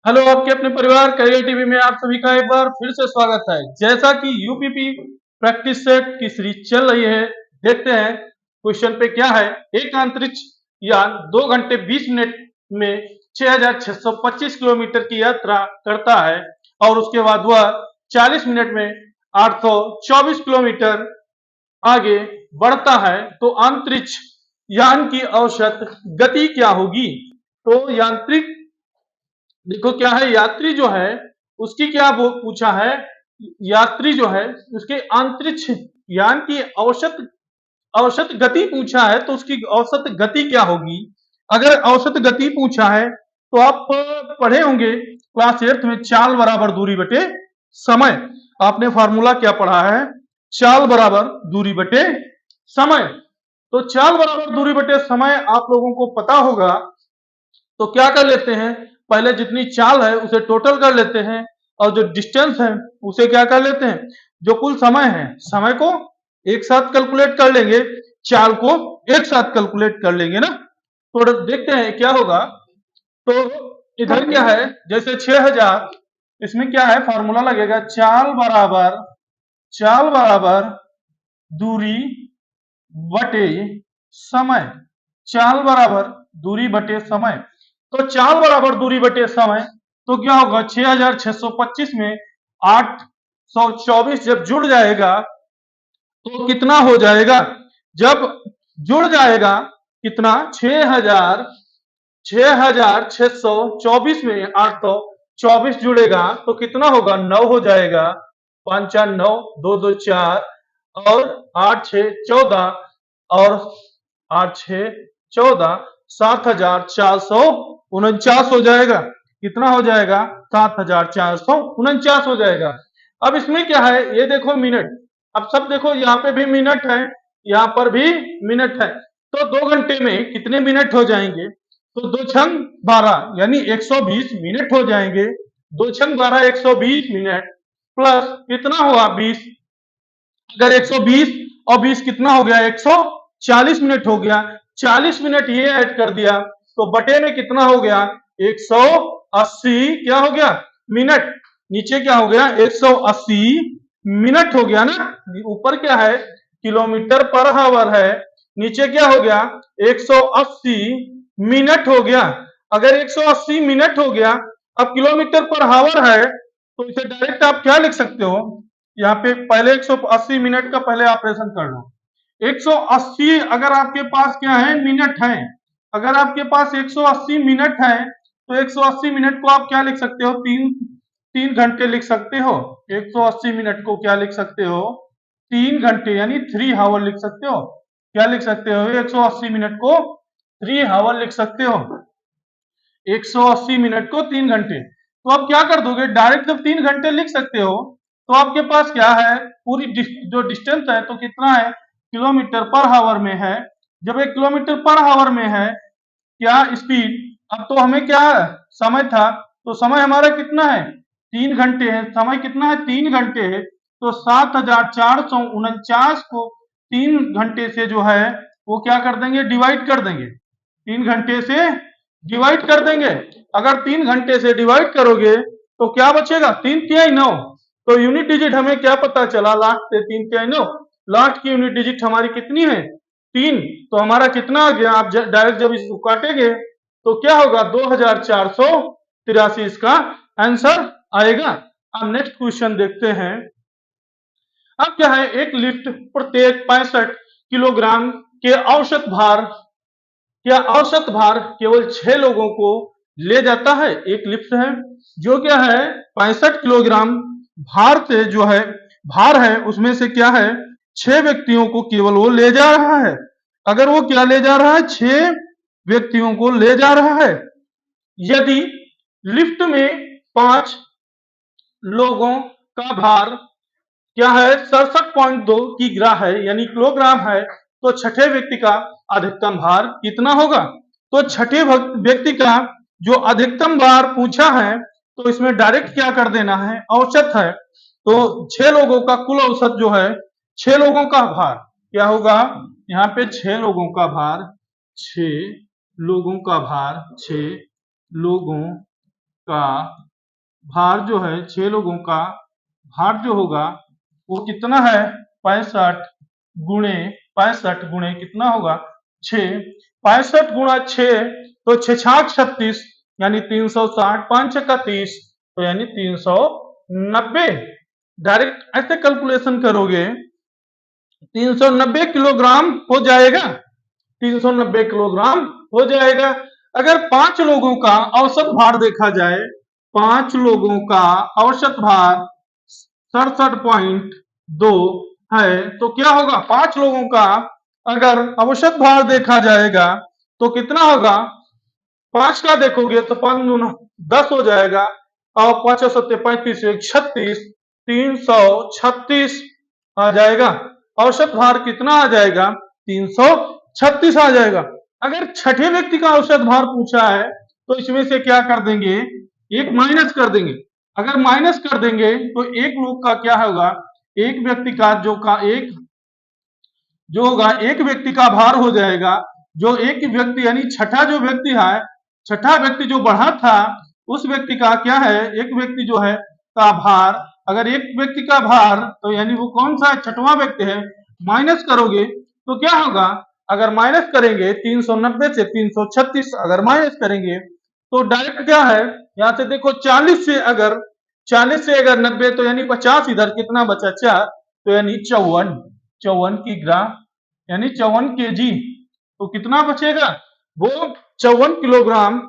Hello, आपके अपने परिवार करियर टीवी में आप सभी का एक बार फिर से स्वागत है। जैसा कि यूपीपी प्रैक्टिस सेट की सीरीज चल रही है, देखते हैं क्वेश्चन पे क्या है। एक अंतरिक्ष यान 2 घंटे 20 मिनट में 6,625 किलोमीटर की यात्रा करता है और उसके बाद वह 40 मिनट में 824 किलोमीटर आगे बढ़ता है, तो अंतरिक्ष यान की औसत गति क्या होगी। तो यांत्रिक देखो क्या है, यात्री जो है उसकी क्या वो पूछा है। यात्री जो है उसके अंतरिक्ष यान की औसत औसत गति पूछा है, तो उसकी औसत गति क्या होगी। अगर औसत गति पूछा है तो आप पढ़े होंगे क्लास 8 में, चाल बराबर दूरी बटे समय। आपने फार्मूला क्या पढ़ा है, चाल बराबर दूरी बटे समय। तो चाल बराबर दूरी बटे समय आप लोगों को पता होगा। तो क्या कर लेते हैं, पहले जितनी चाल है उसे टोटल कर लेते हैं और जो डिस्टेंस है उसे क्या कर लेते हैं, जो कुल समय है समय को एक साथ कैलकुलेट कर लेंगे, चाल को एक साथ कैलकुलेट कर लेंगे ना। तो देखते हैं क्या होगा। तो इधर क्या है, जैसे 6,000, इसमें क्या है फार्मूला लगेगा, चाल बराबर दूरी बटे समय। चाल बराबर दूरी बटे समय। तो चाल बराबर दूरी बटे समय, तो क्या होगा 6,625 में 824 जब जुड़ जाएगा तो कितना हो जाएगा। जब जुड़ जाएगा कितना, 6,624 में 824 जुड़ेगा तो कितना होगा, 9 हो जाएगा। 5 4 9, 2 2 4 और 8 6 14 और 8 6 14, 7,449 हो जाएगा। कितना हो जाएगा, 7,449 हो जाएगा। अब इसमें क्या है, ये देखो मिनट। अब सब देखो, यहाँ पे भी मिनट है, यहाँ पर भी मिनट है। तो 2 घंटे में कितने मिनट हो जाएंगे, तो 2 छंग 12 यानी 120 मिनट हो जाएंगे। 2 छंग 12 120 मिनट प्लस कितना हुआ 20। अगर 120 और 20 कितना हो गया, 140 मिनट हो गया। 40 मिनट ये ऐड कर दिया तो बटे में कितना हो गया, 180 क्या हो गया मिनट। नीचे क्या हो गया, 180 मिनट हो गया ना। ऊपर क्या है, किलोमीटर पर आवर है, नीचे क्या हो गया 180 मिनट हो गया। अगर 180 मिनट हो गया, अब किलोमीटर पर आवर है तो इसे डायरेक्ट आप क्या लिख सकते हो, यहाँ पे पहले 180 मिनट का पहले ऑपरेशन कर लो। 180 अगर आपके पास क्या है मिनट है, अगर आपके पास 180 मिनट है तो 180 मिनट को आप क्या लिख सकते हो, तीन तीन घंटे लिख सकते हो। 180 मिनट को क्या लिख सकते हो, 3 घंटे यानी 3 आवर लिख सकते हो। क्या लिख सकते हो, 180 मिनट को 3 आवर लिख सकते हो। 180 मिनट को 3 घंटे। तो आप क्या कर दोगे, डायरेक्ट जब 3 घंटे लिख सकते हो तो आपके पास क्या है, पूरी जो डिस्टेंस है तो कितना है, किलोमीटर पर आवर में है। जब एक किलोमीटर पर आवर में है क्या स्पीड, अब तो हमें क्या समय था, तो समय हमारा कितना है, 3 घंटे है। समय कितना है, 3 घंटे है। तो 7,449 को 3 घंटे से जो है वो क्या कर देंगे, डिवाइड कर देंगे। 3 घंटे से डिवाइड कर देंगे। अगर 3 घंटे से डिवाइड करोगे तो क्या बचेगा, 3 तिहाई 9। तो यूनिट डिजिट हमें क्या पता चला, लास्ट से 3 तिहाई 9, लास्ट की यूनिट डिजिट हमारी कितनी है, 3। तो हमारा कितना आ गया, आप डायरेक्ट जब इसको काटेंगे तो क्या होगा, 2,483 इसका आंसर आएगा। अब नेक्स्ट क्वेश्चन देखते हैं। अब क्या है, एक लिफ्ट प्रत्येक 65 किलोग्राम के औसत भार, क्या औसत भार केवल 6 लोगों को ले जाता है। एक लिफ्ट है जो क्या है 65 किलोग्राम भार से जो है, भार है उसमें से क्या है 6 व्यक्तियों को केवल वो ले जा रहा है। अगर वो क्या ले जा रहा है, 6 व्यक्तियों को ले जा रहा है। यदि लिफ्ट में 5 लोगों का भार क्या है 67.2 किग्रा है यानी किलोग्राम है, तो छठे व्यक्ति का अधिकतम भार कितना होगा। तो छठे व्यक्ति का जो अधिकतम भार पूछा है तो इसमें डायरेक्ट क्या कर देना है, औसत है। तो 6 लोगों का कुल औसत जो है, 6 लोगों का भार क्या होगा, यहाँ पे 6 लोगों का भार, 6 लोगों का भार, 6 लोगों का भार जो है, 6 लोगों का भार जो होगा वो कितना है, 65 गुणे कितना होगा, 6। 65 गुणा 6 तो 6 6 36 यानी 360, 5 6 30 तो यानी 390। डायरेक्ट ऐसे कैलकुलेशन करोगे 390 किलोग्राम हो जाएगा, 390 किलोग्राम हो जाएगा। अगर 5 लोगों का औसत भार देखा जाए, 5 लोगों का औसत भार 67.2 है, तो क्या होगा, 5 लोगों का अगर औसत भार देखा जाएगा तो कितना होगा, 5 का देखोगे तो 5 × 10 हो जाएगा, और 5 × 7 = 35, 36, 336 आ जाएगा। औसत भार कितना आ जाएगा, 336 आ जाएगा। अगर छठे व्यक्ति का औसत भार पूछा है तो इसमें से क्या कर देंगे, एक माइनस कर देंगे। अगर माइनस कर देंगे तो एक लोग का क्या होगा, एक व्यक्ति का जो होगा, एक व्यक्ति का भार हो जाएगा, जो एक व्यक्ति यानी छठा जो व्यक्ति है, छठा व्यक्ति जो बढ़ा था उस व्यक्ति का क्या है, एक व्यक्ति जो है का भार, अगर एक व्यक्ति का भार तो यानी वो कौन सा छठवां व्यक्ति है, माइनस करोगे तो क्या होगा, अगर माइनस करेंगे 390 से 336 अगर माइनस करेंगे तो डायरेक्ट क्या है, यहां से देखो 40 से अगर 90 तो यानी 50, इधर कितना बचा 4 तो यानी 54, 54 की ग्राम यानी 54 केजी, तो कितना बचेगा, वो 54 किलोग्राम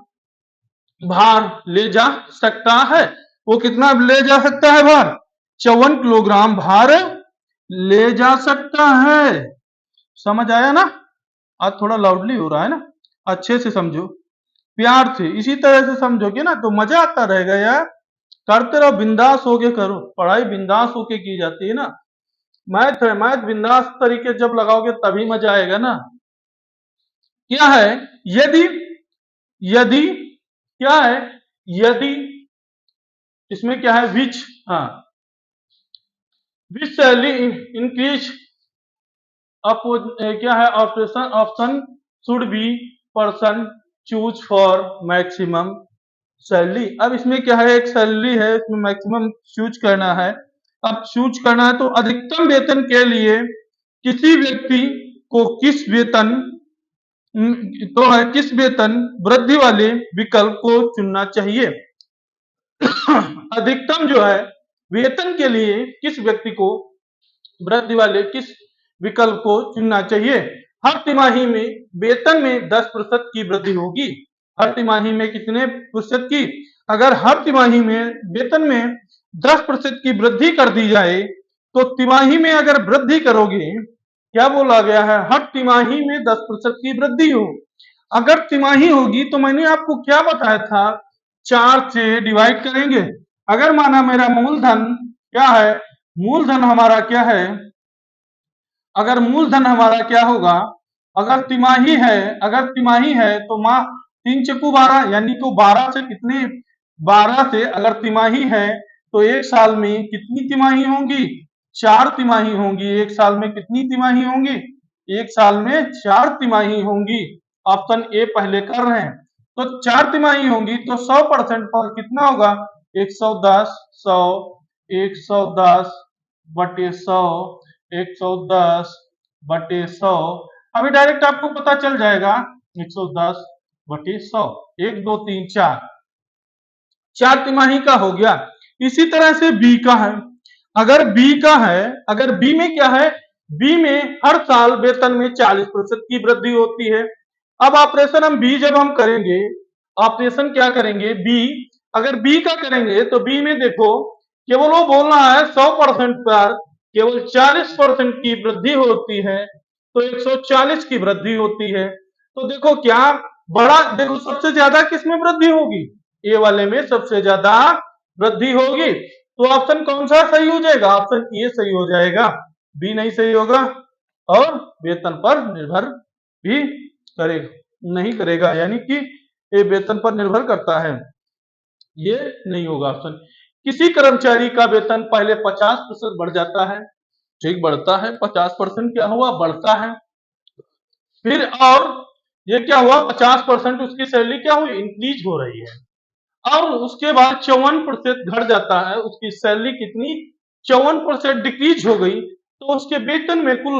भार ले जा सकता है। वो कितना ले जा सकता है भार, 54 किलोग्राम भार ले जा सकता है। समझ आया ना, आज थोड़ा लाउडली हो रहा है ना, अच्छे से समझो, प्यार से इसी तरह से समझोगे ना तो मजा आता रहेगा यार। करते रहो, बिंदास होके करो, पढ़ाई बिंदास होके की जाती है ना। मैथ है, मैथ बिंदास तरीके जब लगाओगे तभी मजा आएगा ना। क्या है, यदि यदि क्या है, यदि इसमें क्या है, विच, हाँ, विच सैलरी इंक्रीज क्या है, option should be person choose for maximum salary. अब इसमें क्या है, एक सैलरी है, इसमें मैक्सिमम चूज करना है। अब चूज करना है तो अधिकतम वेतन के लिए किसी व्यक्ति को किस वेतन वृद्धि वाले विकल्प को चुनना चाहिए। अधिकतम जो है वेतन के लिए किस व्यक्ति को वृद्धि वाले किस विकल्प को चुनना चाहिए। हर तिमाही में वेतन में 10% की वृद्धि होगी। हर तिमाही में कितने प्रतिशत की, अगर हर तिमाही में वेतन में 10% की वृद्धि कर दी जाए तो तिमाही में अगर वृद्धि करोगे, क्या बोला गया है, हर तिमाही में 10% की वृद्धि हो। अगर तिमाही होगी तो मैंने आपको क्या बताया था, 4 से डिवाइड करेंगे। अगर माना मेरा मूलधन क्या है, मूलधन हमारा क्या है, अगर मूलधन हमारा क्या होगा, अगर तिमाही है तो माह 3 × 12 यानी को 12 से कितनी, 12 से अगर तिमाही है तो एक साल में कितनी तिमाही होंगी, 4 तिमाही होंगी। एक साल में कितनी तिमाही होंगी, एक साल में 4 तिमाही होंगी। ऑप्शन ए पहले कर रहे हैं, तो 4 तिमाही होंगी तो 100% पर कितना होगा, 110, 100, 110 बटे 100, 110/100। अभी डायरेक्ट आपको पता चल जाएगा, 110/100, 1 2 3 4, 4 तिमाही का हो गया। इसी तरह से बी का है, अगर बी का है, अगर बी में क्या है, बी में हर साल वेतन में 40% की वृद्धि होती है। अब ऑपरेशन हम बी जब हम करेंगे, ऑपरेशन क्या करेंगे, बी अगर बी का करेंगे तो बी में देखो केवल वो बोलना है 100% पर केवल 40% की वृद्धि होती है, तो 140 की वृद्धि होती है। तो देखो क्या बड़ा, देखो सबसे ज्यादा किसमें वृद्धि होगी, ए वाले में सबसे ज्यादा वृद्धि होगी। तो ऑप्शन कौन सा सही हो जाएगा, ऑप्शन ए सही हो जाएगा, बी नहीं सही होगा। और वेतन पर निर्भर भी करेगा नहीं करेगा, यानी कि ये वेतन पर निर्भर करता है, ये नहीं होगा ऑप्शन। किसी कर्मचारी का वेतन पहले 50% बढ़ जाता है, ठीक, बढ़ता है 50% क्या हुआ, बढ़ता है। फिर और ये क्या हुआ, 50% उसकी सैलरी क्या हुई, इंक्रीज हो रही है। और उसके बाद 54% घट जाता है, उसकी सैलरी कितनी 54% डिक्रीज हो गई, तो उसके वेतन में कुल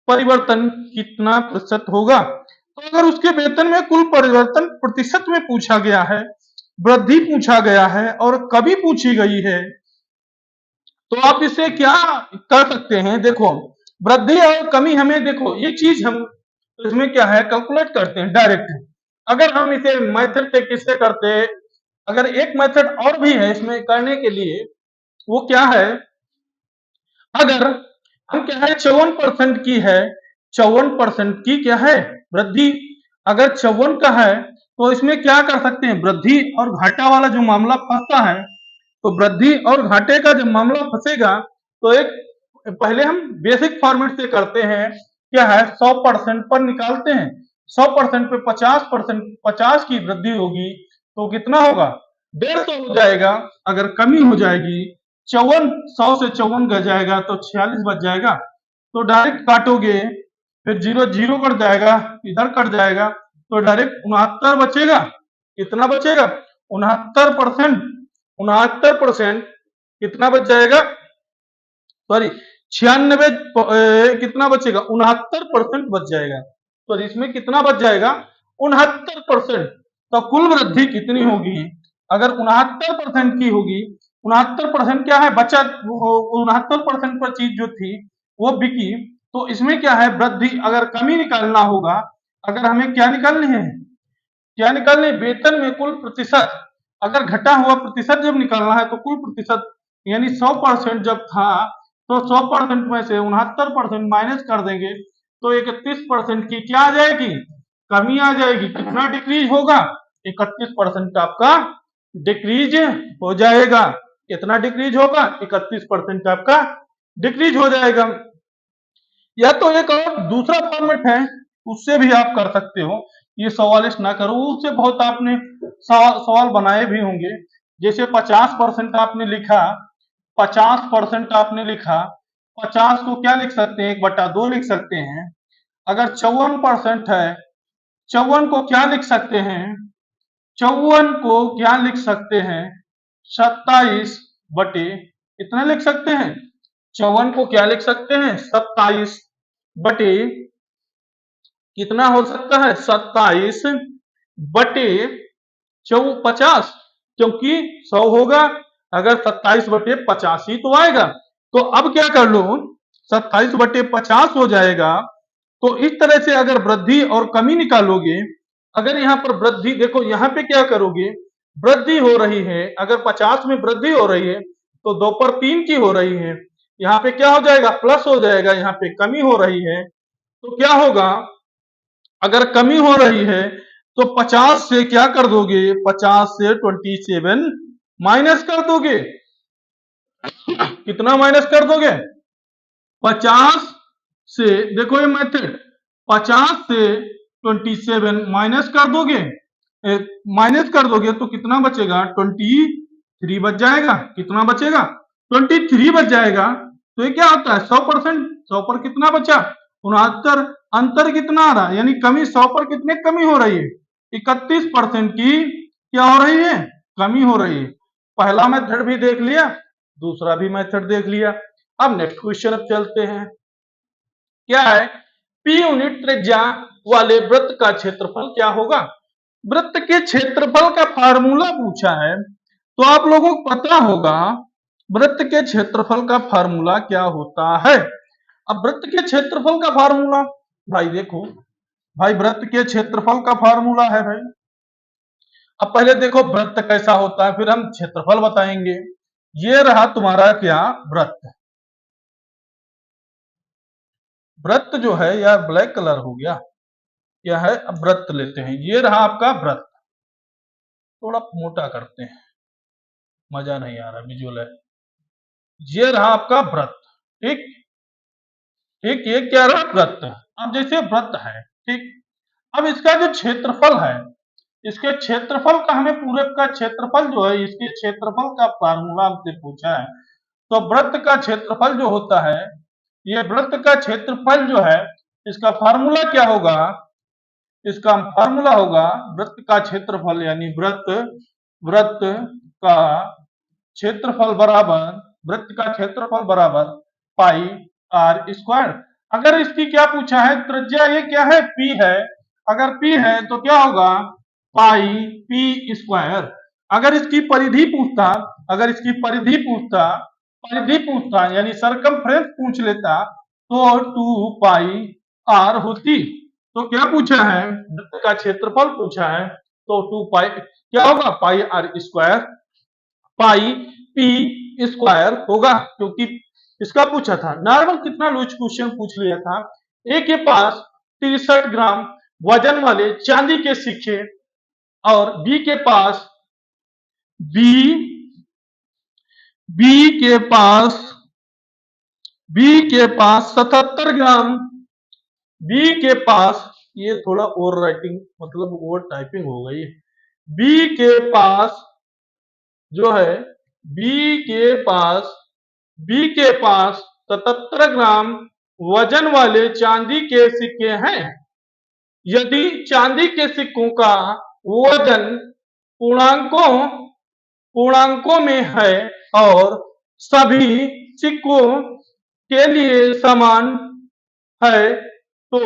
परिवर्तन कितना प्रतिशत होगा? तो अगर उसके वेतन में कुल परिवर्तन प्रतिशत में पूछा गया है, वृद्धि पूछा गया है और कभी पूछी गई है, तो आप इसे क्या कर सकते हैं? देखो, वृद्धि और कमी हमें देखो ये चीज हम इसमें क्या है कैलकुलेट करते हैं डायरेक्ट। अगर हम इसे मेथड से किससे करते हैं, अगर एक मेथड और भी है इसमें करने के लिए, वो क्या है, अगर हम क्या है 54% की है, 54% की क्या है वृद्धि, अगर 54 का है तो इसमें क्या कर सकते हैं, वृद्धि और घाटा वाला जो मामला फंसता है, तो वृद्धि और घाटे का जब मामला फंसेगा तो एक पहले हम बेसिक फॉर्मेट से करते हैं, क्या है 100% पर निकालते हैं, 100% पे 50%, 50 की वृद्धि होगी तो कितना होगा 150 हो जाएगा। अगर कमी हो जाएगी 54, 100 से 54 गए जाएगा तो 46 बच जाएगा, तो डायरेक्ट काटोगे, फिर जीरो जीरो कट जाएगा, इधर कट जाएगा, तो डायरेक्ट 69 बचेगा। कितना बचेगा 69%, 69% कितना बच जाएगा, सॉरी 96, कितना बचेगा 69% बच जाएगा, तो इसमें कितना बच जाएगा 69%। तो कुल वृद्धि कितनी होगी, अगर 69% की होगी, 69% क्या है बचा, 69% पर चीज जो थी वो बिकी, तो इसमें क्या है वृद्धि, अगर कमी निकालना होगा, अगर हमें क्या निकालनी है, क्या निकालनी है, वेतन में कुल प्रतिशत, अगर घटा हुआ प्रतिशत जब निकालना है तो कुल प्रतिशत यानी 100% जब था, तो 100% में से 69% माइनस कर देंगे तो 31% की क्या आ जाएगी, कमी आ जाएगी। कितना डिक्रीज होगा, 31% आपका डिक्रीज हो जाएगा। कितना डिक्रीज होगा, 31% आपका डिक्रीज हो जाएगा। या तो एक और दूसरा फॉर्मेट है, उससे भी आप कर सकते हो, ये सवाल ना करो, उससे बहुत आपने सवाल बनाए भी होंगे। जैसे 50% आपने लिखा, 50% आपने लिखा, 50 को क्या लिख सकते हैं 1/2 लिख सकते हैं। अगर 54% है, 54 को क्या लिख सकते हैं, 54 को क्या लिख सकते हैं 27 बटे, इतना लिख सकते हैं, 54 को क्या लिख सकते हैं 27 बटे, कितना हो सकता है 27 बटे 50, क्योंकि 100 होगा, अगर 27 बटे 50 ही तो आएगा। तो अब क्या कर लो, 27 बटे 50 हो जाएगा। तो इस तरह से अगर वृद्धि और कमी निकालोगे, अगर यहाँ पर वृद्धि देखो, यहाँ पे क्या करोगे, वृद्धि हो रही है, अगर 50 में वृद्धि हो रही है तो 2 पर 3 की हो रही है, यहाँ पे क्या हो जाएगा प्लस हो जाएगा, यहाँ पे कमी हो रही है, तो क्या होगा, अगर कमी हो रही है तो 50 से क्या कर दोगे, 50 से 27 माइनस कर दोगे। कितना माइनस कर दोगे, 50 से, देखो ये मेथड, 50 से 27 माइनस कर दोगे, माइनस कर दोगे तो कितना बचेगा 23 बच जाएगा। कितना बचेगा 23 बच जाएगा। तो ये क्या होता है 100%, 100 पर कितना बचा 69, अंतर कितना आ रहा है, यानी कमी 100 पर कितने कमी हो रही है 31% की क्या हो रही है, कमी हो रही है। पहला मेथड भी देख लिया, दूसरा भी मेथड देख लिया। अब नेक्स्ट क्वेश्चन अब चलते हैं, क्या है, पी यूनिट त्रिज्या वाले वृत्त का क्षेत्रफल क्या होगा। वृत्त के क्षेत्रफल का फार्मूला पूछा है, तो आप लोगों को पता होगा वृत्त के क्षेत्रफल का फार्मूला क्या होता है। अब वृत्त के क्षेत्रफल का फार्मूला, भाई देखो, भाई वृत्त के क्षेत्रफल का फार्मूला है भाई। अब पहले देखो वृत्त कैसा होता है, फिर हम क्षेत्रफल बताएंगे। ये रहा तुम्हारा क्या वृत्त, वृत्त जो है यार ब्लैक कलर हो गया, क्या है, अब वृत्त लेते हैं, ये रहा आपका वृत्त, थोड़ा मोटा करते हैं, मजा नहीं आ रहा विजुअल है। ये रहा आपका वृत्त, ठीक, ठीक, ये क्या रहा वृत्त। अब जैसे वृत्त है, ठीक, अब इसका जो क्षेत्रफल है, इसके क्षेत्रफल का हमें पूरे का क्षेत्रफल जो है, इसके क्षेत्रफल का फार्मूला हमसे पूछा है। तो वृत्त का क्षेत्रफल जो होता है, ये वृत्त का क्षेत्रफल जो है, इसका फार्मूला क्या होगा, इसका फार्मूला होगा वृत्त का क्षेत्रफल यानी वृत्त वृत्त का क्षेत्रफल बराबर वृत्त का क्षेत्रफल बराबर पाई आर स्क्वायर। अगर इसकी क्या पूछा है, त्रिज्या ये क्या है, पी है। अगर पी है तो क्या होगा, पाई पी स्क्वायर। अगर इसकी परिधि पूछता, अगर इसकी परिधि पूछता यानी सरकमफ्रेंस पूछ लेता तो 2 पाई आर होती। तो क्या पूछा है, वृत्त का क्षेत्रफल पूछा है तो 2 पाई क्या होगा, pi r square pi p square होगा, क्योंकि इसका पूछा था। नॉर्मल कितना लूज क्वेश्चन पूछ लिया था। ए के पास 63 ग्राम वजन वाले चांदी के सिक्के और बी बी के पास बी के पास 77 ग्राम बी के पास, ये थोड़ा ओवर राइटिंग मतलब ओवर टाइपिंग हो गई। बी के पास जो है, बी के पास बी के पास 77 ग्राम वजन वाले चांदी के सिक्के हैं। यदि चांदी के सिक्कों का वजन पूर्णांकों में है और सभी सिक्कों के लिए समान है तो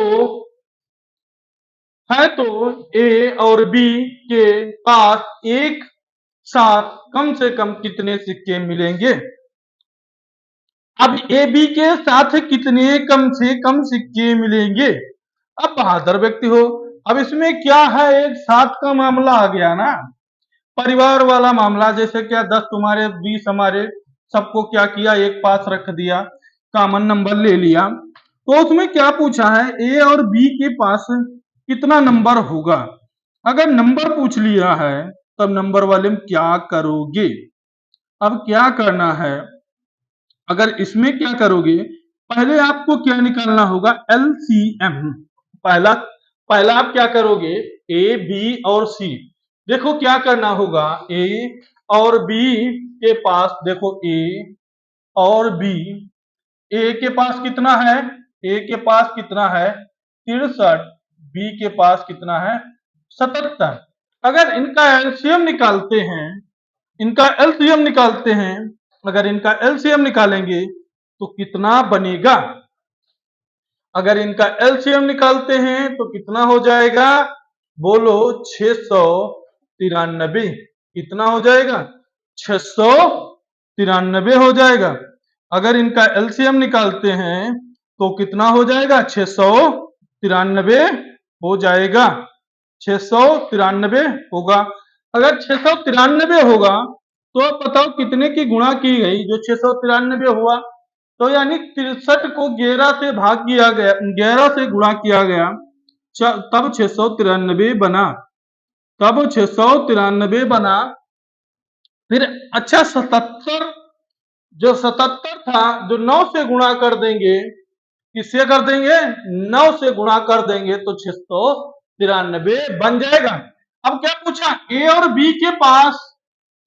ए और बी के पास एक साथ कम से कम कितने सिक्के मिलेंगे। अब ए बी के साथ कितने कम से कम सिक्के मिलेंगे। अब बहादुर व्यक्ति हो, अब इसमें क्या है, एक साथ का मामला आ गया ना, परिवार वाला मामला। जैसे क्या 10 तुम्हारे 20 हमारे, सबको क्या किया, एक पास रख दिया, कॉमन नंबर ले लिया। तो उसमें क्या पूछा है, ए और बी के पास कितना नंबर होगा। अगर नंबर पूछ लिया है तब नंबर वाले में क्या करोगे। अब क्या करना है, अगर इसमें क्या करोगे, पहले आपको क्या निकालना होगा, एलसीएम। पहला पहला आप क्या करोगे, ए बी और सी। देखो क्या करना होगा, ए और बी के पास, देखो ए और बी, ए के पास कितना है, ए के पास कितना है 63, बी के पास कितना है 77। अगर इनका एलसीएम निकालते हैं, इनका एलसीएम निकालते हैं, अगर इनका एलसीएम निकालेंगे तो कितना बनेगा। अगर इनका एलसीएम निकालते हैं तो कितना हो जाएगा, बोलो 693। कितना हो जाएगा, 693 हो जाएगा। अगर इनका एलसीएम निकालते हैं तो कितना हो जाएगा, 693 हो जाएगा, 693 होगा। अगर 693 होगा तो आप बताओ कितने की गुणा की गई, जो 693 हुआ तो यानी 63 को 11 से भाग किया गया, 11 से गुणा किया गया, तब 693 बना, तब 693 बना। फिर अच्छा 77, जो 77 था, जो 9 से गुणा कर देंगे, किससे कर देंगे, 9 से गुणा कर देंगे तो 693 बन जाएगा। अब क्या पूछा, ए और बी के पास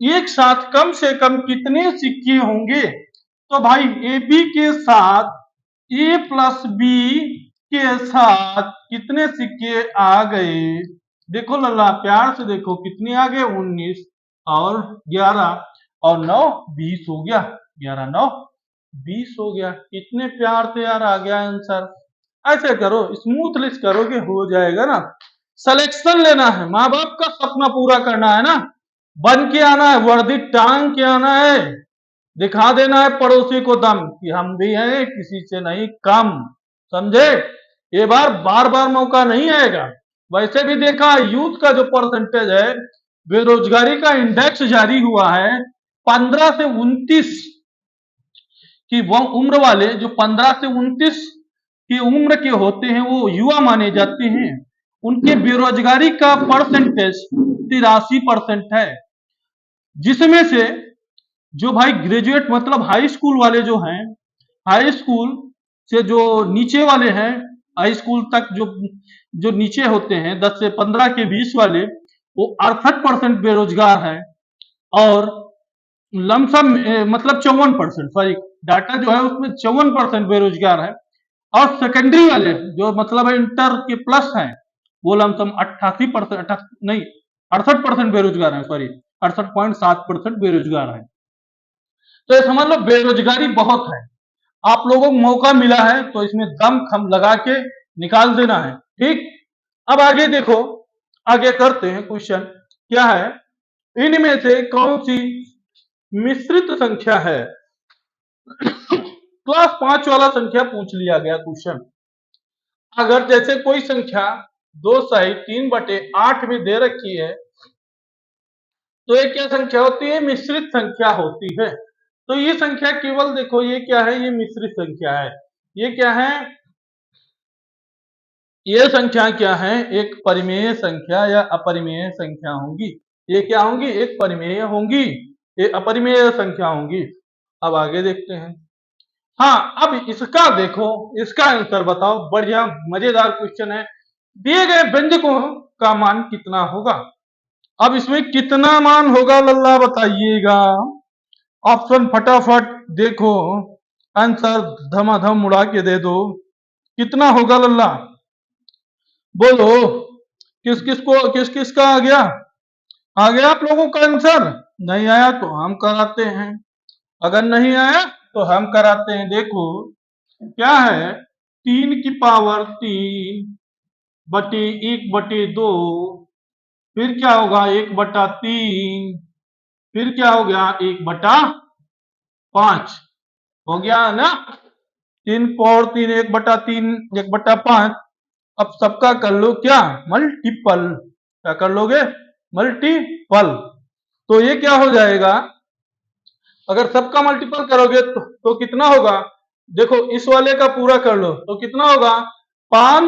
एक साथ कम से कम कितने सिक्के होंगे। तो भाई ए बी के साथ ए प्लस बी के साथ कितने सिक्के आ गए, देखो लल्ला प्यार से देखो कितने आ गए, 19 और 11 और 9 20 हो गया, 11 9 20 हो गया। कितने प्यार से यार आ गया आंसर। ऐसे करो, स्मूथली करोगे हो जाएगा ना। सिलेक्शन लेना है, माँ बाप का सपना पूरा करना है ना, बन के आना है, वर्दी टांग के आना है, दिखा देना है पड़ोसी को दम कि हम भी हैं किसी से नहीं कम, समझे। ये बार बार मौका नहीं आएगा। वैसे भी देखा यूथ का जो परसेंटेज है, बेरोजगारी का इंडेक्स जारी हुआ है, 15 से 29 की वह उम्र वाले, जो 15 से 29 की उम्र के होते हैं वो युवा माने जाते हैं, उनके बेरोजगारी का परसेंटेज 83% है। जिसमें से जो भाई ग्रेजुएट मतलब हाई स्कूल वाले जो हैं, हाई स्कूल से जो नीचे वाले हैं, हाई स्कूल तक जो जो नीचे होते हैं 10 से 15 के 20 वाले, वो 68% बेरोजगार है। और लमसम मतलब 54%, सॉरी डाटा जो है उसमें 54% बेरोजगार है। और सेकेंडरी वाले जो मतलब इंटर के प्लस हैं, वो लमसम 88%, नहीं 68% बेरोजगार है, सॉरी 68.7% बेरोजगार है। तो ये समझ लो बेरोजगारी बहुत है। आप लोगों को मौका मिला है तो इसमें दम खम लगा के निकाल देना है। ठीक, अब आगे देखो, आगे करते हैं क्वेश्चन। क्या है, इनमें से कौन सी मिश्रित संख्या है? क्लास 5 वाला संख्या पूछ लिया गया क्वेश्चन। अगर जैसे कोई संख्या 2/3/8 में दे रखी है तो ये क्या संख्या होती है? मिश्रित संख्या होती है। तो ये संख्या केवल देखो, ये क्या है? ये मिश्रित संख्या है। ये क्या है? ये संख्या क्या है? एक परिमेय संख्या या अपरिमेय संख्या होंगी। ये क्या होंगी? एक परिमेय होंगी, ये अपरिमेय संख्या होंगी। अब आगे देखते हैं। हाँ, अब इसका देखो, इसका आंसर बताओ। बढ़िया मजेदार क्वेश्चन है। दिए गए व्यंजकों का मान कितना होगा? अब इसमें कितना मान होगा लल्ला बताइएगा। ऑप्शन फटाफट देखो, आंसर धमाधम उड़ा के दे दो। कितना होगा लल्ला? बोलो, किस किस का आ गया? आ गया आप लोगों का आंसर? नहीं आया तो हम कराते हैं, अगर नहीं आया तो हम कराते हैं। देखो क्या है, 3 की पावर 3 बटे 1/2, फिर क्या होगा 1/3, फिर क्या हो गया 1/5। हो गया ना? 3 पावर 3 1/3 1/5। अब सबका कर लो क्या? मल्टीपल। क्या कर लोगे? मल्टीपल। तो ये क्या हो जाएगा? अगर सबका मल्टीपल करोगे तो कितना होगा? देखो इस वाले का पूरा कर लो तो कितना होगा? 5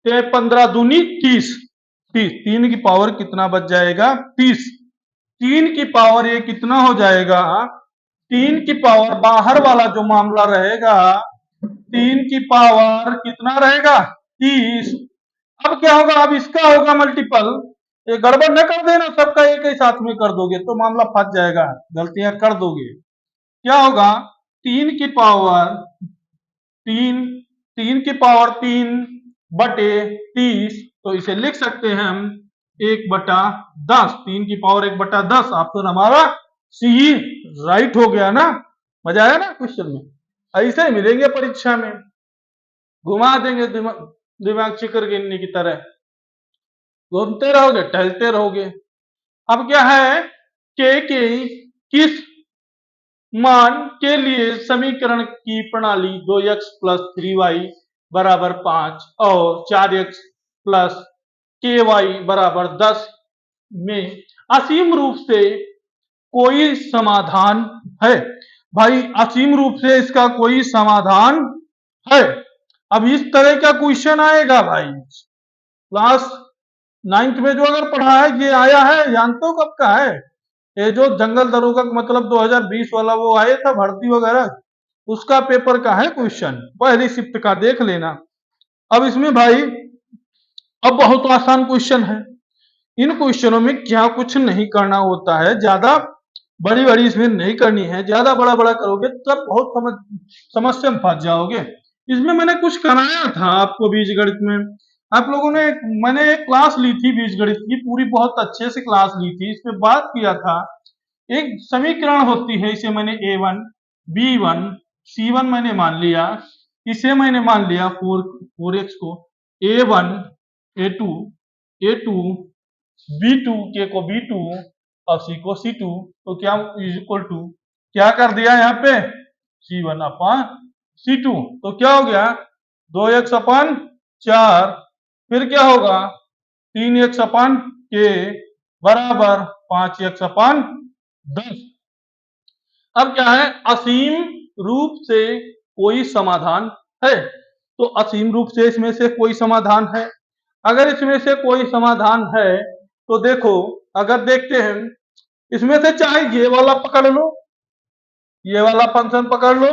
से 15 दूनी 30। 3 की पावर कितना बच जाएगा? 30। 3 की पावर ये कितना हो जाएगा? 3 की पावर बाहर वाला जो मामला रहेगा, 3 की पावर कितना रहेगा? 30। अब क्या होगा? अब इसका होगा मल्टीपल। ये गड़बड़ न कर देना, सबका एक ही साथ में कर दोगे तो मामला फंस जाएगा, गलतियां कर दोगे। क्या होगा? 3 की पावर 3, 3 की पावर 3/30, तो इसे लिख सकते हैं हम 1/10। 3 की पावर 1/10 ऑप्शन हमारा सी राइट हो गया ना। मजा आया ना क्वेश्चन में? ऐसे ही मिलेंगे परीक्षा में, घुमा देंगे दिमाग चिकर गिनने की तरह, घूमते रहोगे टहलते रहोगे। अब क्या है, के किस मान के लिए समीकरण की प्रणाली 2x + 3y = 5 और 4x + ky = 10 में असीम रूप से कोई समाधान है? भाई असीम रूप से इसका कोई समाधान है। अब इस तरह का क्वेश्चन आएगा भाई, क्लास 9th में जो अगर पढ़ा है ये आया है, जानते हो कब का है? ये जो जंगल दरोगा मतलब 2020 वाला वो आया था भर्ती वगैरह, उसका पेपर का है क्वेश्चन, पहली शिफ्ट का देख लेना। अब इसमें भाई अब बहुत आसान क्वेश्चन है। इन क्वेश्चनों में क्या कुछ नहीं करना होता है, ज्यादा बड़ी बड़ी इसमें नहीं करनी है। ज्यादा बड़ा बड़ा करोगे तब बहुत समस्या में फंस जाओगे। इसमें मैंने कुछ कराया था आपको बीज गणित में, आप लोगों ने, मैंने एक क्लास ली थी बीज गणित की, पूरी बहुत अच्छे से क्लास ली थी। इसमें बात किया था, एक समीकरण होती है, इसे मैंने A1 B1 C1 मैंने मान लिया, इसे मैंने मान लिया 4x को A1 A2 A2 B2 के को B2 और C को C2, तो क्या इक्वल टू क्या कर दिया यहाँ पे? C1/C2। तो क्या हो गया? 2x/4, फिर क्या होगा? 3x/k बराबर 5x/10। अब क्या है? असीम रूप से कोई समाधान है, तो असीम रूप से इसमें से कोई समाधान है। अगर इसमें से कोई समाधान है तो देखो, अगर देखते हैं इसमें से, चाहे ये वाला पकड़ लो, ये वाला फंक्शन पकड़ लो,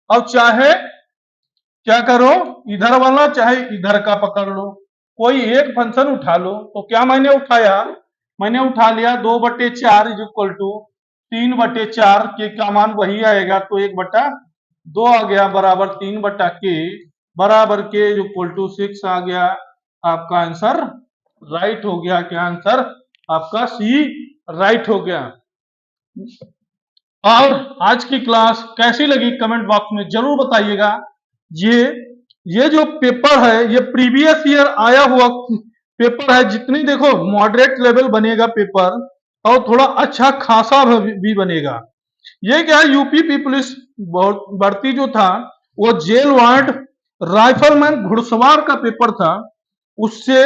और चाहे क्या करो इधर वाला, चाहे इधर का पकड़ लो, कोई एक फंक्शन उठा लो। तो क्या मैंने उठाया? मैंने उठा लिया 2/4 = 3/4 के का मान वही आएगा, तो 1/2 आ गया बराबर 3/k बराबर k = 6 आ गया। आपका आंसर राइट हो गया। क्या आंसर? आपका सी राइट हो गया। और आज की क्लास कैसी लगी कमेंट बॉक्स में जरूर बताइएगा। ये ये जो पेपर है ये प्रीवियस ईयर आया हुआ पेपर है। जितनी देखो मॉडरेट लेवल बनेगा पेपर और थोड़ा अच्छा खासा भी बनेगा। ये क्या है, यूपी पुलिस भर्ती जो था वो जेल वार्ड राइफलमैन घुड़सवार का पेपर था। उससे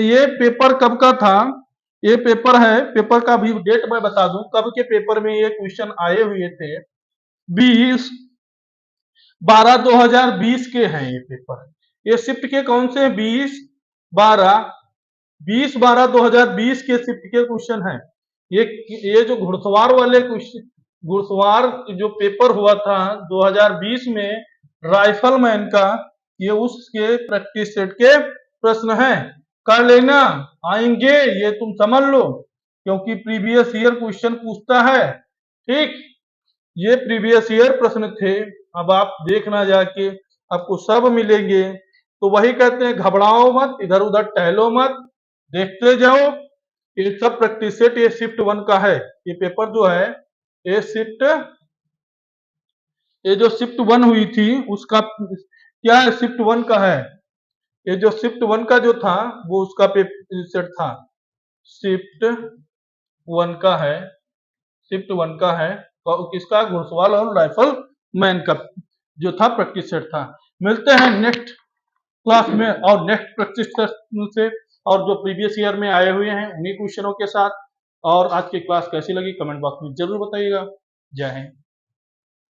ये पेपर कब का था, ये पेपर है, पेपर का भी डेट मैं बता दूं कब के पेपर में ये क्वेश्चन आए हुए थे। 20/12/2020 के हैं ये पेपर। ये शिफ्ट के कौन से हैं? 20/12 के शिफ्ट के क्वेश्चन हैं। ये जो घुड़सवार वाले क्वेश्चन, घुड़सवार जो पेपर हुआ था 2020 में राइफलमैन का, ये उसके प्रैक्टिस सेट के प्रश्न हैं। कर लेना, आएंगे ये तुम समझ लो, क्योंकि प्रीवियस ईयर क्वेश्चन पूछता है। ठीक, ये प्रीवियस ईयर प्रश्न थे। अब आप देखना जाके, आपको सब मिलेंगे। तो वही कहते हैं, घबराओ मत, इधर उधर टहलो मत, देखते जाओ। ये सब प्रैक्टिस सेट ये शिफ्ट 1 का है। ये पेपर जो है ये जो शिफ्ट 1 हुई थी उसका क्या है, शिफ्ट 1 का है। ये जो शिफ्ट 1 का जो था वो उसका पेपर सेट था। शिफ्ट 1 का है, शिफ्ट 1 का है। और किसका? घुड़सवार और राइफल मैन का जो था प्रैक्टिस सेट था। मिलते हैं नेक्स्ट क्लास में और नेक्स्ट प्रैक्टिस सेट से, और जो प्रीवियस ईयर में आए हुए हैं उन्हीं क्वेश्चनों के साथ। और आज की क्लास कैसी लगी कमेंट बॉक्स में जरूर बताइएगा। जय हिंद।